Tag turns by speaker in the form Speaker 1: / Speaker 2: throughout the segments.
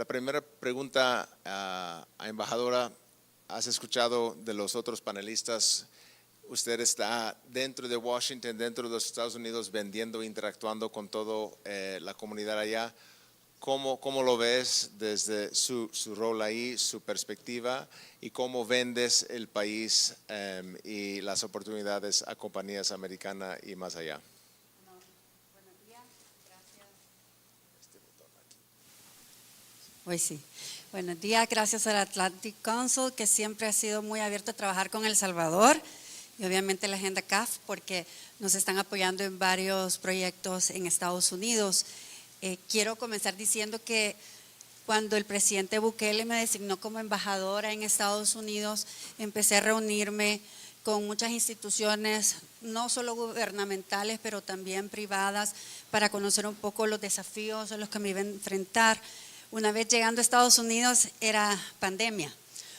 Speaker 1: La primera pregunta a embajadora, ¿has escuchado de los otros panelistas? Usted está dentro de Washington, dentro de los Estados Unidos, vendiendo, interactuando con toda la comunidad allá. ¿Cómo lo ves desde su rol ahí, su perspectiva, y cómo vendes el país y las oportunidades a compañías americanas y más allá?
Speaker 2: Buenos días, gracias. Hoy sí. Buenos días, gracias al Atlantic Council, que siempre ha sido muy abierto a trabajar con El Salvador, y obviamente la Agenda CAF, porque nos están apoyando en varios proyectos en Estados Unidos. Quiero comenzar diciendo que cuando el presidente Bukele me designó como embajadora en Estados Unidos, empecé a reunirme con muchas instituciones, no solo gubernamentales, pero también privadas, para conocer un poco los desafíos a los que me iba a enfrentar. Una vez llegando a Estados Unidos era pandemia,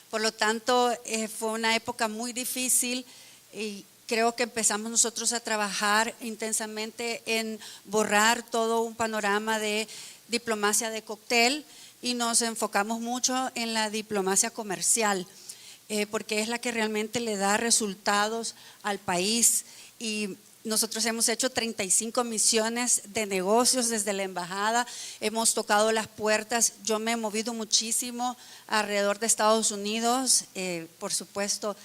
Speaker 2: por lo tanto fue una época muy difícil y creo que empezamos nosotros a trabajar intensamente en borrar todo un panorama de diplomacia de cóctel y nos enfocamos mucho en la diplomacia comercial, porque es la que realmente le da resultados al país. Y nosotros hemos hecho 35 misiones de negocios desde la embajada, hemos tocado las puertas. Yo me he movido muchísimo alrededor de Estados Unidos, por supuesto,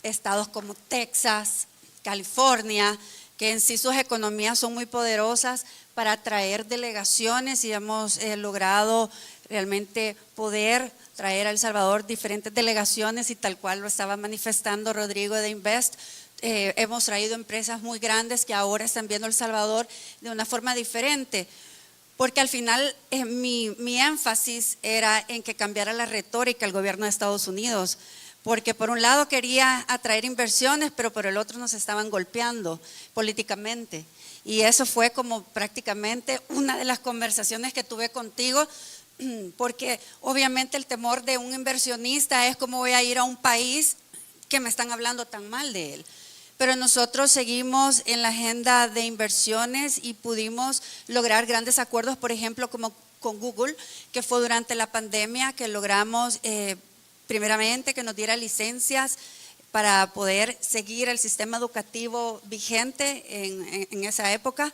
Speaker 2: estados como Texas, California, que en sí sus economías son muy poderosas para atraer delegaciones, y hemos logrado realmente poder traer a El Salvador diferentes delegaciones, y tal cual lo estaba manifestando Rodrigo de Invest. Hemos traído empresas muy grandes que ahora están viendo El Salvador de una forma diferente, porque al final mi énfasis era en que cambiara la retórica el gobierno de Estados Unidos, porque por un lado quería atraer inversiones, pero por el otro nos estaban golpeando políticamente. Y eso fue como prácticamente una de las conversaciones que tuve contigo, porque obviamente el temor de un inversionista es cómo voy a ir a un país que me están hablando tan mal de él. Pero nosotros seguimos en la agenda de inversiones y pudimos lograr grandes acuerdos, por ejemplo, como con Google, que fue durante la pandemia que logramos primeramente que nos diera licencias para poder seguir el sistema educativo vigente en esa época,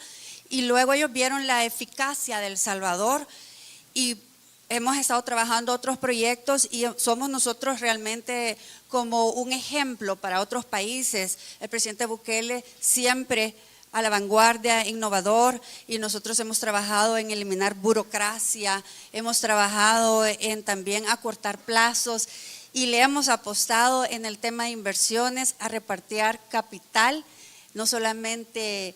Speaker 2: y luego ellos vieron la eficacia de El Salvador y hemos estado trabajando otros proyectos, y somos nosotros realmente como un ejemplo para otros países. El presidente Bukele siempre a la vanguardia, innovador, y nosotros hemos trabajado en eliminar burocracia, hemos trabajado en también acortar plazos, y le hemos apostado en el tema de inversiones a repartir capital, no solamente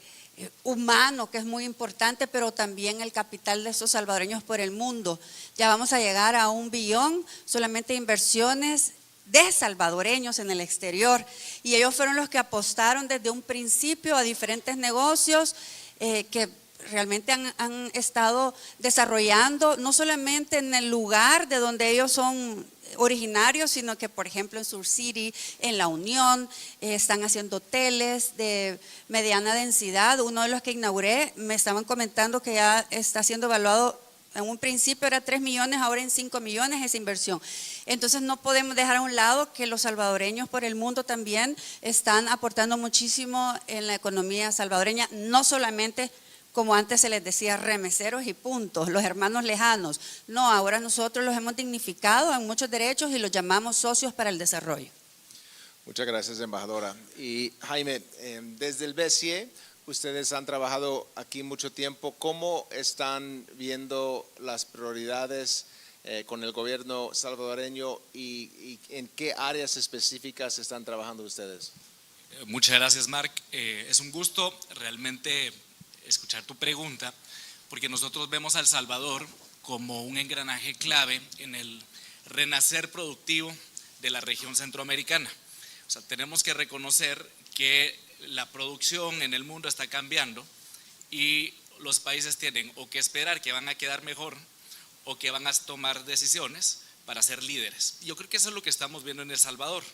Speaker 2: humano, que es muy importante, pero también el capital de estos salvadoreños por el mundo. Ya vamos a llegar a 1 billón solamente de inversiones de salvadoreños en el exterior, y ellos fueron los que apostaron desde un principio a diferentes negocios que realmente han estado desarrollando, no solamente en el lugar de donde ellos son originarios, sino que por ejemplo en Sur City, en La Unión, están haciendo hoteles de mediana densidad. Uno de los que inauguré me estaban comentando que ya está siendo evaluado. En un principio era 3 millones, ahora en 5 millones esa inversión. Entonces no podemos dejar a un lado que los salvadoreños por el mundo también están aportando muchísimo en la economía salvadoreña, no solamente como antes se les decía remeseros y puntos, los hermanos lejanos. No, ahora nosotros los hemos dignificado en muchos derechos y los llamamos socios para el desarrollo.
Speaker 1: Muchas gracias, embajadora. Y Jaime, desde el BCE, ustedes han trabajado aquí mucho tiempo. ¿Cómo están viendo las prioridades con el gobierno salvadoreño y en qué áreas específicas están trabajando ustedes?
Speaker 3: Muchas gracias, Mark. Es un gusto realmente escuchar tu pregunta, porque nosotros vemos a El Salvador como un engranaje clave en el renacer productivo de la región centroamericana. O sea, tenemos que reconocer que la producción en el mundo está cambiando y los países tienen o que esperar que van a quedar mejor o que van a tomar decisiones para ser líderes. Yo creo que eso es lo que estamos viendo en El Salvador.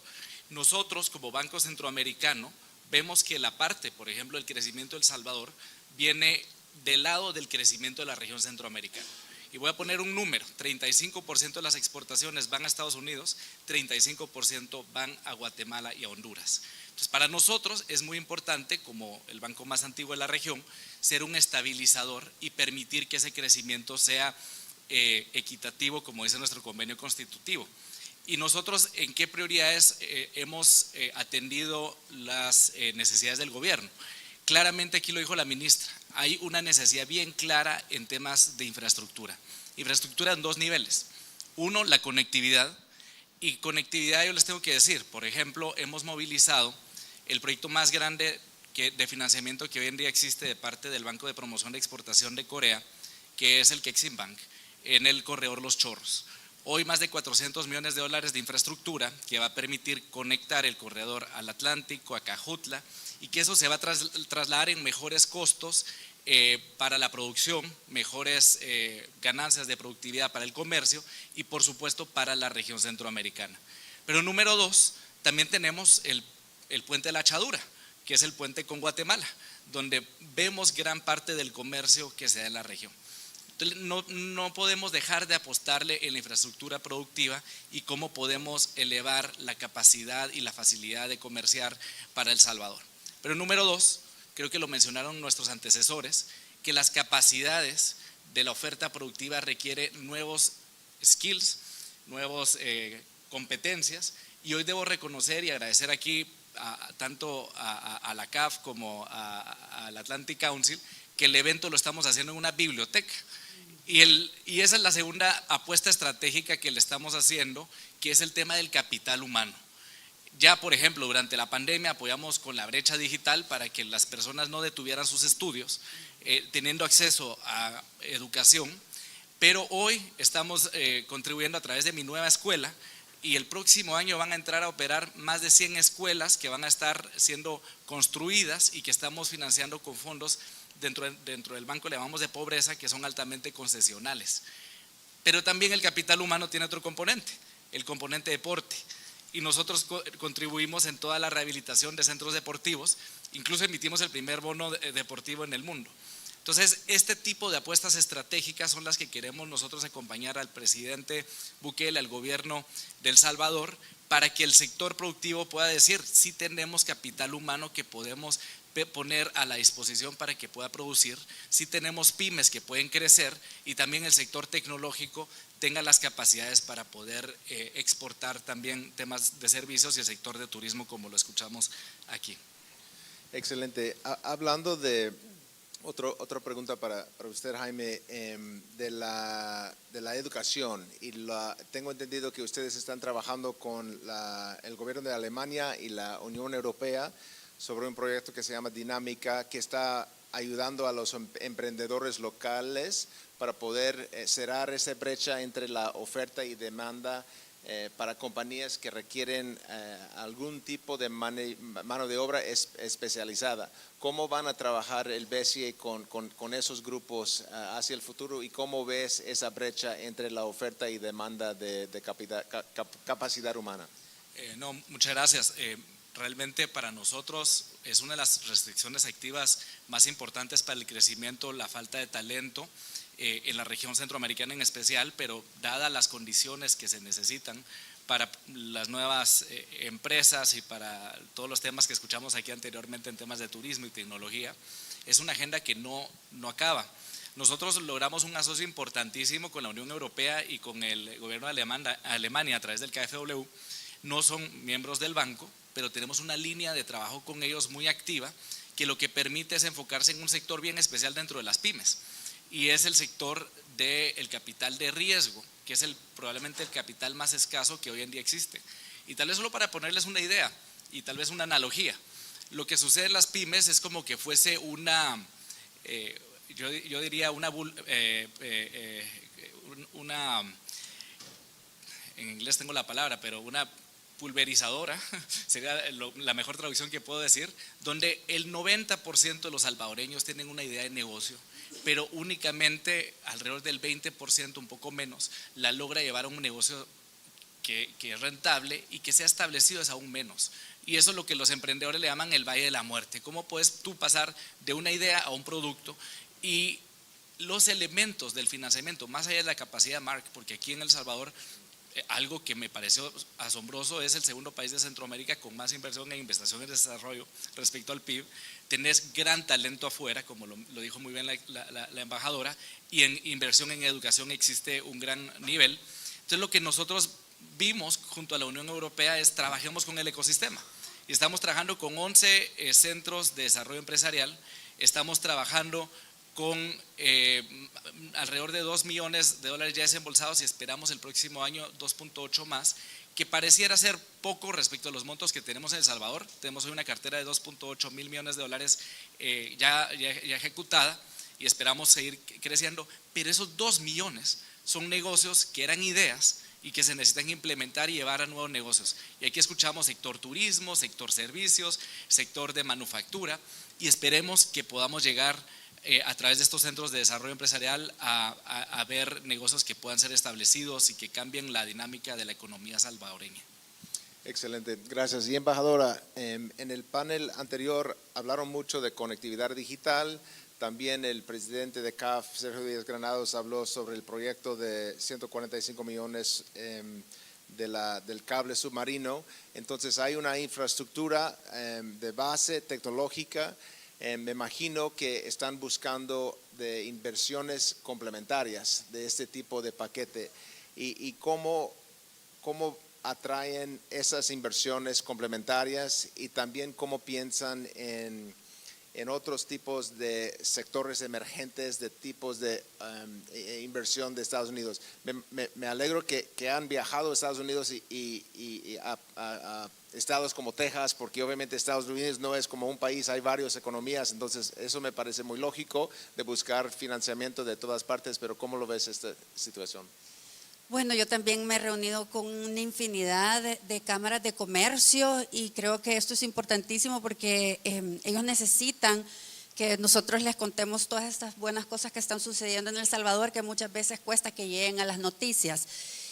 Speaker 3: Nosotros como Banco Centroamericano vemos que la parte, por ejemplo, del crecimiento de El Salvador viene del lado del crecimiento de la región centroamericana. Y voy a poner un número: 35% de las exportaciones van a Estados Unidos, 35% van a Guatemala y a Honduras. Entonces, para nosotros es muy importante, como el banco más antiguo de la región, ser un estabilizador y permitir que ese crecimiento sea equitativo, como dice nuestro convenio constitutivo. Y nosotros, ¿en qué prioridades hemos atendido las necesidades del gobierno? Claramente, aquí lo dijo la ministra, hay una necesidad bien clara en temas de infraestructura. Infraestructura en dos niveles. Uno, la conectividad. Y conectividad, yo les tengo que decir, por ejemplo, hemos movilizado el proyecto más grande de financiamiento que hoy en día existe de parte del Banco de Promoción de Exportación de Corea, que es el Kexim Bank, en el corredor Los Chorros. Hoy más de $400 millones de infraestructura que va a permitir conectar el corredor al Atlántico, a Cajutla, y que eso se va a trasladar en mejores costos para la producción, mejores ganancias de productividad para el comercio y por supuesto para la región centroamericana. Pero número dos, también tenemos el puente de la Achadura, que es el puente con Guatemala, donde vemos gran parte del comercio que se da en la región. Entonces, no podemos dejar de apostarle en la infraestructura productiva y cómo podemos elevar la capacidad y la facilidad de comerciar para El Salvador. Pero número dos, creo que lo mencionaron nuestros antecesores, que las capacidades de la oferta productiva requieren nuevos skills, nuevas competencias, y hoy debo reconocer y agradecer aquí tanto a la CAF como al Atlantic Council, que el evento lo estamos haciendo en una biblioteca. Y esa es la segunda apuesta estratégica que le estamos haciendo, que es el tema del capital humano. Ya, por ejemplo, durante la pandemia apoyamos con la brecha digital para que las personas no detuvieran sus estudios, teniendo acceso a educación, pero hoy estamos contribuyendo a través de Mi Nueva Escuela, y el próximo año van a entrar a operar más de 100 escuelas que van a estar siendo construidas y que estamos financiando con fondos dentro del banco, le llamamos de pobreza, que son altamente concesionales. Pero también el capital humano tiene otro componente, el componente deporte. Y nosotros contribuimos en toda la rehabilitación de centros deportivos, incluso emitimos el primer bono deportivo en el mundo. Entonces, este tipo de apuestas estratégicas son las que queremos nosotros acompañar al presidente Bukele, al gobierno de El Salvador, para que el sector productivo pueda decir: sí tenemos capital humano que podemos poner a la disposición para que pueda producir, sí tenemos pymes que pueden crecer, y también el sector tecnológico tenga las capacidades para poder exportar también temas de servicios, y el sector de turismo, como lo escuchamos aquí.
Speaker 1: Excelente. Hablando de otra pregunta para usted, Jaime, de la educación, y tengo entendido que ustedes están trabajando con el gobierno de Alemania y la Unión Europea sobre un proyecto que se llama Dinámica, que está ayudando a los emprendedores locales para poder cerrar esa brecha entre la oferta y demanda para compañías que requieren algún tipo de mano de obra especializada. ¿Cómo van a trabajar el BCE con esos grupos hacia el futuro, y cómo ves esa brecha entre la oferta y demanda de capacidad humana?
Speaker 3: No, muchas gracias. Realmente para nosotros es una de las restricciones activas más importantes para el crecimiento, la falta de talento en la región centroamericana en especial, pero dadas las condiciones que se necesitan para las nuevas empresas y para todos los temas que escuchamos aquí anteriormente en temas de turismo y tecnología, es una agenda que no acaba. Nosotros logramos un asocio importantísimo con la Unión Europea y con el gobierno de Alemania a través del KfW. No son miembros del banco, pero tenemos una línea de trabajo con ellos muy activa, que lo que permite es enfocarse en un sector bien especial dentro de las pymes, y es el sector del capital de riesgo, que es probablemente el capital más escaso que hoy en día existe. Y tal vez solo para ponerles una idea y tal vez una analogía, lo que sucede en las pymes es como que fuese yo diría en inglés tengo la palabra, pero una pulverizadora, sería la mejor traducción que puedo decir, donde el 90% de los salvadoreños tienen una idea de negocio, pero únicamente alrededor del 20%, un poco menos, la logra llevar a un negocio que es rentable, y que sea establecido es aún menos. Y eso es lo que los emprendedores le llaman el valle de la muerte. ¿Cómo puedes tú pasar de una idea a un producto? Y los elementos del financiamiento, más allá de la capacidad, Mark, porque aquí en El Salvador, algo que me pareció asombroso, es el segundo país de Centroamérica con más inversión en investigación y desarrollo respecto al PIB. Tenés gran talento afuera, como lo dijo muy bien la embajadora, y en inversión en educación existe un gran nivel. Entonces lo que nosotros vimos junto a la Unión Europea es trabajemos con el ecosistema. Y estamos trabajando con 11 centros de desarrollo empresarial, estamos trabajando con alrededor de $2 millones ya desembolsados y esperamos el próximo año 2.8 más, que pareciera ser poco respecto a los montos que tenemos en El Salvador. Tenemos hoy una cartera de 2.8 mil millones de dólares ya ejecutada y esperamos seguir creciendo, pero esos 2 millones son negocios que eran ideas y que se necesitan implementar y llevar a nuevos negocios. Y aquí escuchamos sector turismo, sector servicios, sector de manufactura, y esperemos que podamos llegar a través de estos centros de desarrollo empresarial a ver negocios que puedan ser establecidos y que cambien la dinámica de la economía salvadoreña.
Speaker 1: Excelente, gracias. Y embajadora, en el panel anterior hablaron mucho de conectividad digital. También el presidente de CAF, Sergio Díaz Granados, habló sobre el proyecto de 145 millones del cable submarino. Entonces hay una infraestructura de base tecnológica. Me imagino que están buscando de inversiones complementarias de este tipo de paquete. ¿Y cómo atraen esas inversiones complementarias y también cómo piensan en otros tipos de sectores emergentes, de tipos de inversión de Estados Unidos? Me alegro que han viajado a Estados Unidos y a estados como Texas, porque obviamente Estados Unidos no es como un país, hay varias economías, entonces eso me parece muy lógico de buscar financiamiento de todas partes, pero ¿cómo lo ves esta situación?
Speaker 2: Bueno, yo también me he reunido con una infinidad de cámaras de comercio y creo que esto es importantísimo porque ellos necesitan que nosotros les contemos todas estas buenas cosas que están sucediendo en El Salvador, que muchas veces cuesta que lleguen a las noticias.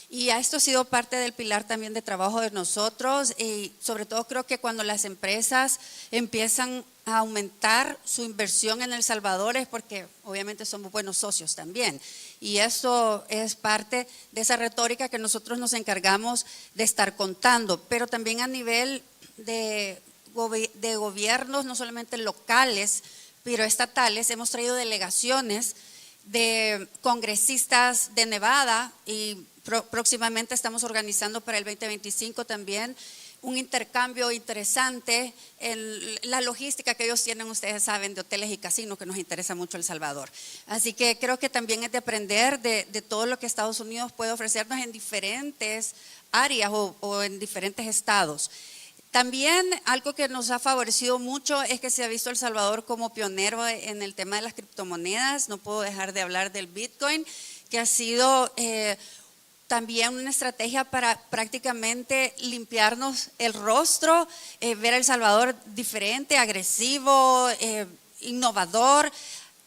Speaker 2: Y esto ha sido parte del pilar también de trabajo de nosotros, y sobre todo creo que cuando las empresas empiezan a aumentar su inversión en El Salvador es porque obviamente somos buenos socios también, y eso es parte de esa retórica que nosotros nos encargamos de estar contando, pero también a nivel de gobiernos, no solamente locales, pero estatales. Hemos traído delegaciones de congresistas de Nevada y próximamente estamos organizando para el 2025 también un intercambio interesante en la logística que ellos tienen, ustedes saben, de hoteles y casinos, que nos interesa mucho El Salvador. Así que creo que también es de aprender de todo lo que Estados Unidos puede ofrecernos en diferentes áreas o en diferentes estados. También algo que nos ha favorecido mucho es que se ha visto El Salvador como pionero en el tema de las criptomonedas. No puedo dejar de hablar del Bitcoin, que ha sido también una estrategia para prácticamente limpiarnos el rostro, ver a El Salvador diferente, agresivo, innovador.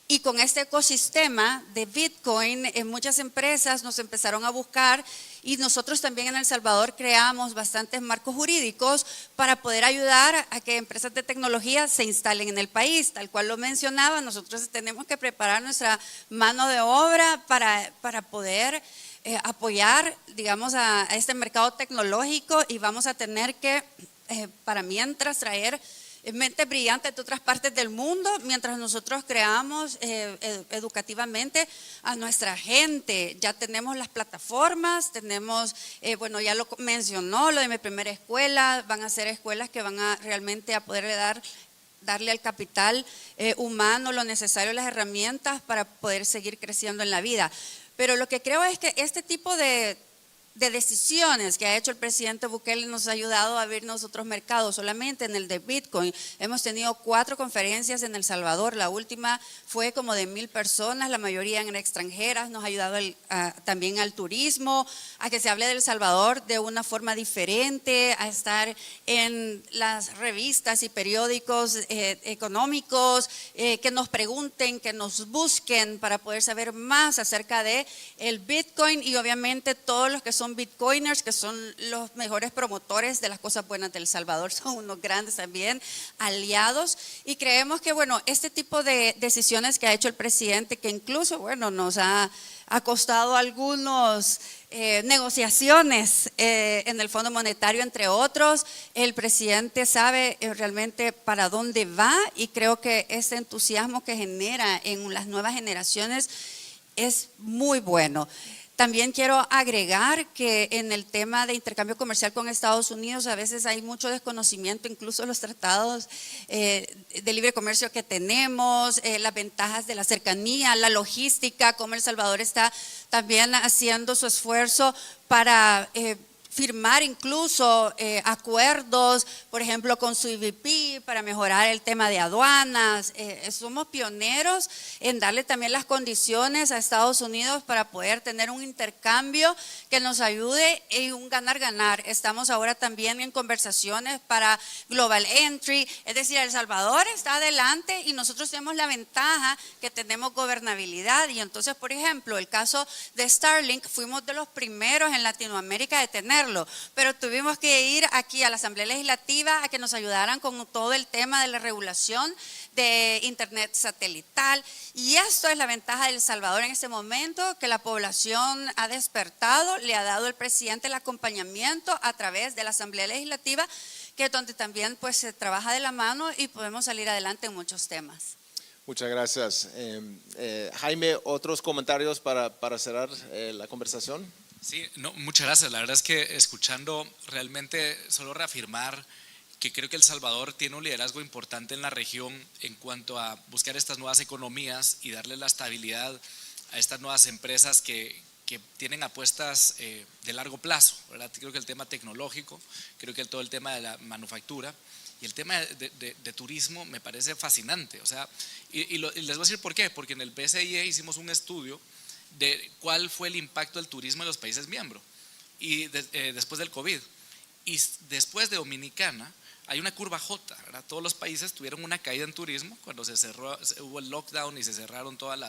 Speaker 2: Y con este ecosistema de Bitcoin, muchas empresas nos empezaron a buscar y nosotros también en El Salvador creamos bastantes marcos jurídicos para poder ayudar a que empresas de tecnología se instalen en el país. Tal cual lo mencionaba, nosotros tenemos que preparar nuestra mano de obra para poder apoyar, digamos, a este mercado tecnológico, y vamos a tener que, para mientras, traer mentes brillantes de otras partes del mundo, mientras nosotros creamos educativamente a nuestra gente. Ya tenemos las plataformas, tenemos, bueno, ya lo mencionó, lo de Mi Primera Escuela. Van a ser escuelas que van a realmente a poder darle al capital humano lo necesario, las herramientas para poder seguir creciendo en la vida. Pero lo que creo es que este tipo de decisiones que ha hecho el presidente Bukele nos ha ayudado a abrirnos otros mercados. Solamente en el de Bitcoin hemos tenido 4 conferencias en El Salvador. La última fue como de 1,000 personas, la mayoría eran extranjeras. Nos ha ayudado también al turismo, a que se hable de El Salvador de una forma diferente, a estar en las revistas y periódicos económicos, que nos pregunten, que nos busquen para poder saber más acerca de el Bitcoin, y obviamente todos los que son son Bitcoiners, que son los mejores promotores de las cosas buenas de El Salvador, son unos grandes también aliados, y creemos que, bueno, este tipo de decisiones que ha hecho el presidente, que incluso, bueno, nos ha costado algunos negociaciones en el Fondo Monetario, entre otros. El presidente sabe realmente para dónde va, y creo que ese entusiasmo que genera en las nuevas generaciones es muy bueno. También quiero agregar que en el tema de intercambio comercial con Estados Unidos a veces hay mucho desconocimiento, incluso los tratados de libre comercio que tenemos, las ventajas de la cercanía, la logística, cómo El Salvador está también haciendo su esfuerzo para firmar incluso acuerdos, por ejemplo, con su IVP para mejorar el tema de aduanas. Somos pioneros en darle también las condiciones a Estados Unidos para poder tener un intercambio que nos ayude en un ganar-ganar. Estamos ahora también en conversaciones para Global Entry, es decir, El Salvador está adelante y nosotros tenemos la ventaja que tenemos gobernabilidad, y entonces, por ejemplo, el caso de Starlink, fuimos de los primeros en Latinoamérica de tenerlo, pero tuvimos que ir aquí a la Asamblea Legislativa a que nos ayudaran con todo el tema de la regulación de internet satelital, y esto es la ventaja de El Salvador en este momento, que la población ha despertado, le ha dado el presidente el acompañamiento a través de la Asamblea Legislativa, que es donde también pues se trabaja de la mano y podemos salir adelante en muchos temas.
Speaker 1: Muchas gracias. Jaime, ¿otros comentarios para cerrar la conversación?
Speaker 3: Sí, no, muchas gracias. La verdad es que escuchando, realmente solo reafirmar que creo que El Salvador tiene un liderazgo importante en la región en cuanto a buscar estas nuevas economías y darle la estabilidad a estas nuevas empresas que tienen apuestas de largo plazo, ¿verdad? Creo que el tema tecnológico, creo que todo el tema de la manufactura y el tema de turismo me parece fascinante. O sea, y les voy a decir por qué, porque en el BCIE hicimos un estudio de cuál fue el impacto del turismo en los países miembros y después del COVID, y después de Dominicana hay una curva J, ¿verdad? Todos los países tuvieron una caída en turismo cuando hubo el lockdown y se cerraron todos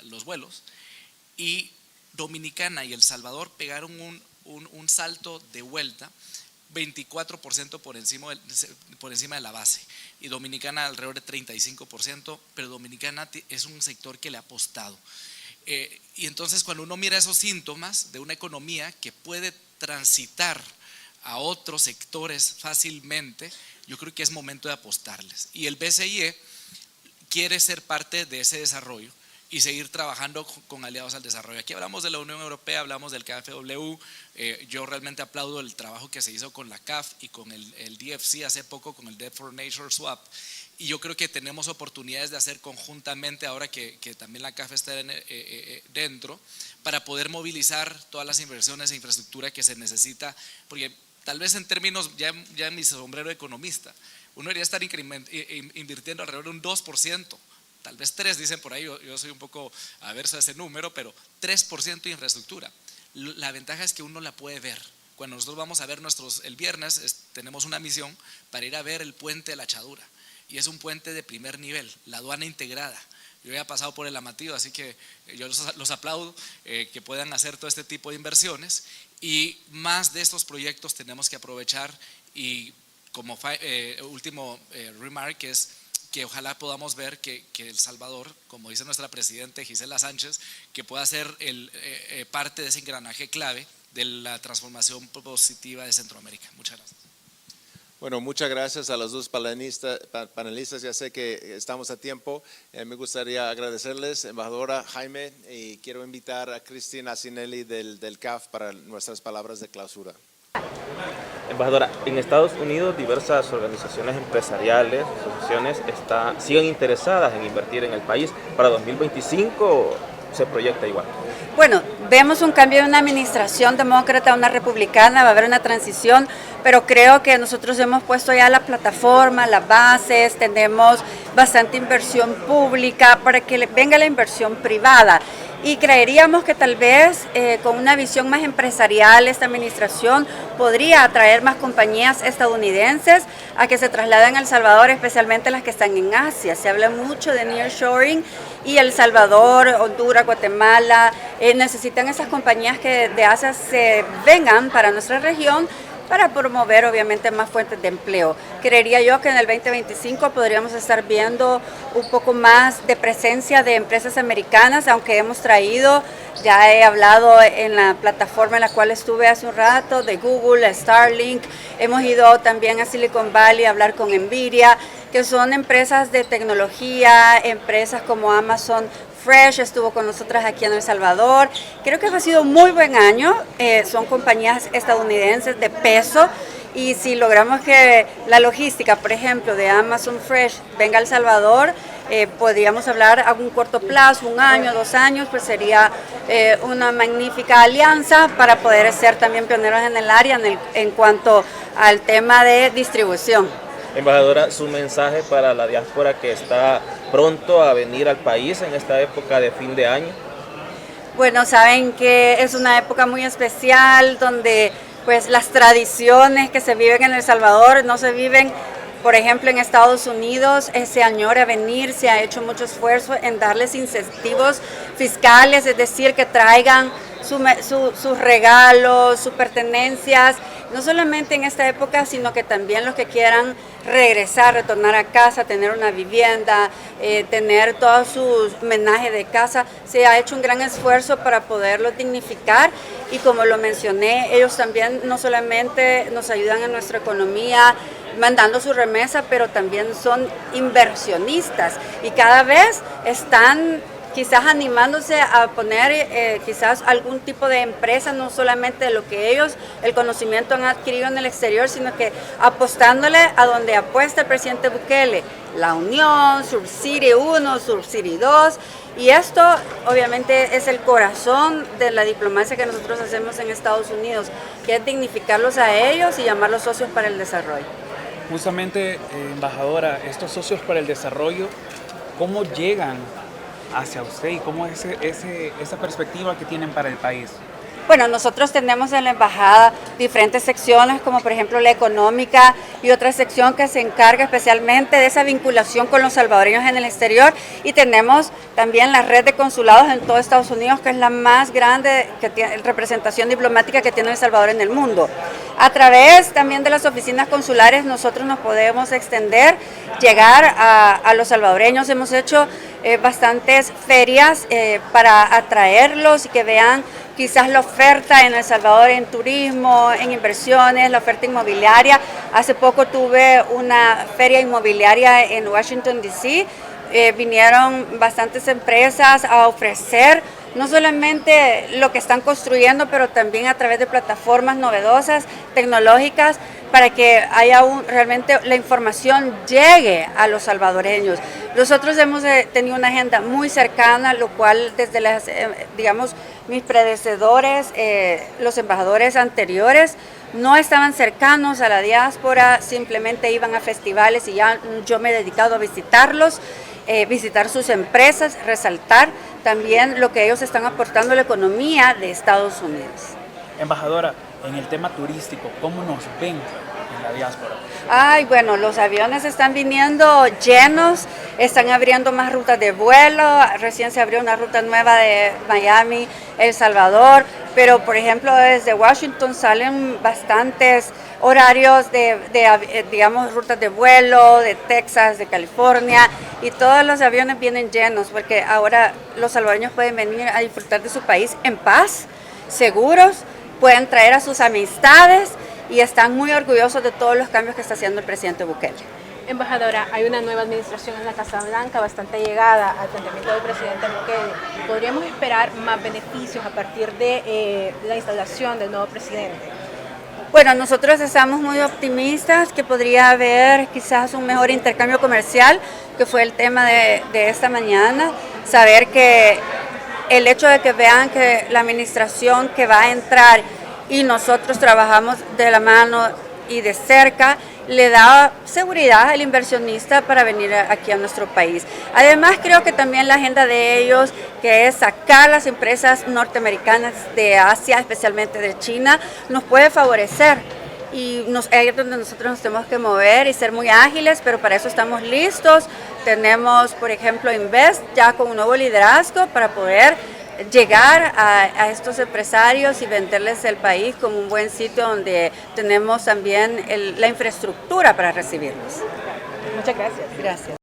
Speaker 3: los vuelos, y Dominicana y El Salvador pegaron un salto de vuelta 24% por encima de la base, y Dominicana alrededor de 35%, pero Dominicana es un sector que le ha apostado. Y entonces cuando uno mira esos síntomas de una economía que puede transitar a otros sectores fácilmente, yo creo que es momento de apostarles, y el BCIE quiere ser parte de ese desarrollo y seguir trabajando con aliados al desarrollo. Aquí hablamos de la Unión Europea, hablamos del KfW, yo realmente aplaudo el trabajo que se hizo con la CAF y con el DFC hace poco, con el Debt for Nature Swap, y yo creo que tenemos oportunidades de hacer conjuntamente, ahora que también la CAF está dentro, para poder movilizar todas las inversiones e infraestructura que se necesita, porque tal vez en términos, ya en mi sombrero de economista, uno debería estar invirtiendo alrededor de un 2%, tal vez 3%, dicen por ahí, yo soy un poco averso a ese número, pero 3% de infraestructura. La ventaja es que uno la puede ver. Cuando nosotros vamos a ver el viernes, tenemos una misión para ir a ver el puente de la Achadura, y es un puente de primer nivel, la aduana integrada. Yo ya he pasado por el Amatillo, así que yo los aplaudo que puedan hacer todo este tipo de inversiones, y más de estos proyectos tenemos que aprovechar. Y como último remark es que ojalá podamos ver que El Salvador, como dice nuestra presidenta Gisela Sánchez, que pueda ser parte de ese engranaje clave de la transformación positiva de Centroamérica. Muchas gracias.
Speaker 1: Bueno, muchas gracias a los dos panelistas. Ya sé que estamos a tiempo. Me gustaría agradecerles, embajadora Jaime, y quiero invitar a Cristina Cinelli del CAF para nuestras palabras de clausura.
Speaker 4: Embajadora, en Estados Unidos diversas organizaciones empresariales, asociaciones siguen interesadas en invertir en el país. ¿Para 2025 se proyecta igual?
Speaker 2: Bueno, vemos un cambio de una administración demócrata a una republicana, va a haber una transición, pero creo que nosotros hemos puesto ya la plataforma, las bases, tenemos bastante inversión pública para que venga la inversión privada. y creeríamos que tal vez con una visión más empresarial esta administración podría atraer más compañías estadounidenses a que se trasladen a El Salvador, especialmente las que están en Asia. Se habla mucho de nearshoring y El Salvador, Honduras, Guatemala necesitan esas compañías que de Asia se vengan para nuestra región para promover obviamente más fuentes de empleo. Creería yo que en el 2025 podríamos estar viendo un poco más de presencia de empresas americanas, aunque hemos traído, ya he hablado en la plataforma en la cual estuve hace un rato, de Google, Starlink, hemos ido también a Silicon Valley a hablar con Nvidia, que son empresas de tecnología, empresas como Amazon Fresh estuvo con nosotras aquí en El Salvador. Creo que ha sido un muy buen año, son compañías estadounidenses de peso y si logramos que la logística, por ejemplo, de Amazon Fresh venga a El Salvador, podríamos hablar a un corto plazo, 1 año, 2 años, pues sería una magnífica alianza para poder ser también pioneros en el área en cuanto al tema de distribución.
Speaker 4: Embajadora, su mensaje para la diáspora que está pronto a venir al país en esta época de fin de año.
Speaker 2: Bueno, saben que es una época muy especial donde pues las tradiciones que se viven en El Salvador no se viven, por ejemplo, en Estados Unidos. Se añora venir, se ha hecho mucho esfuerzo en darles incentivos fiscales, es decir, que traigan sus regalos, sus pertenencias, no solamente en esta época, sino que también los que quieran regresar, retornar a casa, tener una vivienda, tener todo su homenaje de casa. Se ha hecho un gran esfuerzo para poderlos dignificar y como lo mencioné, ellos también no solamente nos ayudan en nuestra economía, mandando su remesa, pero también son inversionistas y cada vez están quizás animándose a poner quizás algún tipo de empresa, no solamente de lo que ellos, el conocimiento han adquirido en el exterior, sino que apostándole a donde apuesta el presidente Bukele, La Unión, Sur City 1, Sur City 2, y esto obviamente es el corazón de la diplomacia que nosotros hacemos en Estados Unidos, que es dignificarlos a ellos y llamarlos socios para el desarrollo.
Speaker 5: Justamente, embajadora, estos socios para el desarrollo, ¿cómo llegan hacia usted y cómo es esa perspectiva que tienen para el país?
Speaker 2: Bueno, nosotros tenemos en la embajada diferentes secciones, como por ejemplo la económica y otra sección que se encarga especialmente de esa vinculación con los salvadoreños en el exterior, y tenemos también la red de consulados en todo Estados Unidos, que es la más grande representación diplomática que tiene El Salvador en el mundo. A través también de las oficinas consulares nosotros nos podemos extender, llegar a los salvadoreños. Hemos hecho bastantes ferias para atraerlos y que vean quizás la oferta en El Salvador en turismo, en inversiones, la oferta inmobiliaria. Hace poco tuve una feria inmobiliaria en Washington, D.C., vinieron bastantes empresas a ofrecer no solamente lo que están construyendo, pero también a través de plataformas novedosas, tecnológicas, para que haya realmente la información llegue a los salvadoreños. Nosotros hemos tenido una agenda muy cercana, lo cual desde mis predecesores, los embajadores anteriores, no estaban cercanos a la diáspora, simplemente iban a festivales y ya yo me he dedicado a visitarlos, visitar sus empresas, resaltar también lo que ellos están aportando a la economía de Estados Unidos.
Speaker 5: Embajadora, en el tema turístico, ¿cómo nos ven en la diáspora?
Speaker 2: Ay, bueno, los aviones están viniendo llenos, están abriendo más rutas de vuelo, recién se abrió una ruta nueva de Miami, El Salvador, pero por ejemplo desde Washington salen bastantes horarios digamos, rutas de vuelo, de Texas, de California, y todos los aviones vienen llenos, porque ahora los salvadoreños pueden venir a disfrutar de su país en paz, seguros, pueden traer a sus amistades, y están muy orgullosos de todos los cambios que está haciendo el presidente Bukele.
Speaker 6: Embajadora, hay una nueva administración en la Casa Blanca bastante llegada al planteamiento del presidente Bukele. ¿Podríamos esperar más beneficios a partir de la instalación del nuevo presidente?
Speaker 2: Bueno, nosotros estamos muy optimistas que podría haber quizás un mejor intercambio comercial, que fue el tema de esta mañana. Saber que el hecho de que vean que la administración que va a entrar y nosotros trabajamos de la mano y de cerca, le da seguridad al inversionista para venir aquí a nuestro país. Además, creo que también la agenda de ellos, que es sacar las empresas norteamericanas de Asia, especialmente de China, nos puede favorecer. Y ahí es donde nosotros nos tenemos que mover y ser muy ágiles, pero para eso estamos listos. Tenemos, por ejemplo, Invest ya con un nuevo liderazgo para poder llegar a estos empresarios y venderles el país como un buen sitio donde tenemos también la infraestructura para recibirlos.
Speaker 6: Muchas gracias.
Speaker 2: Gracias.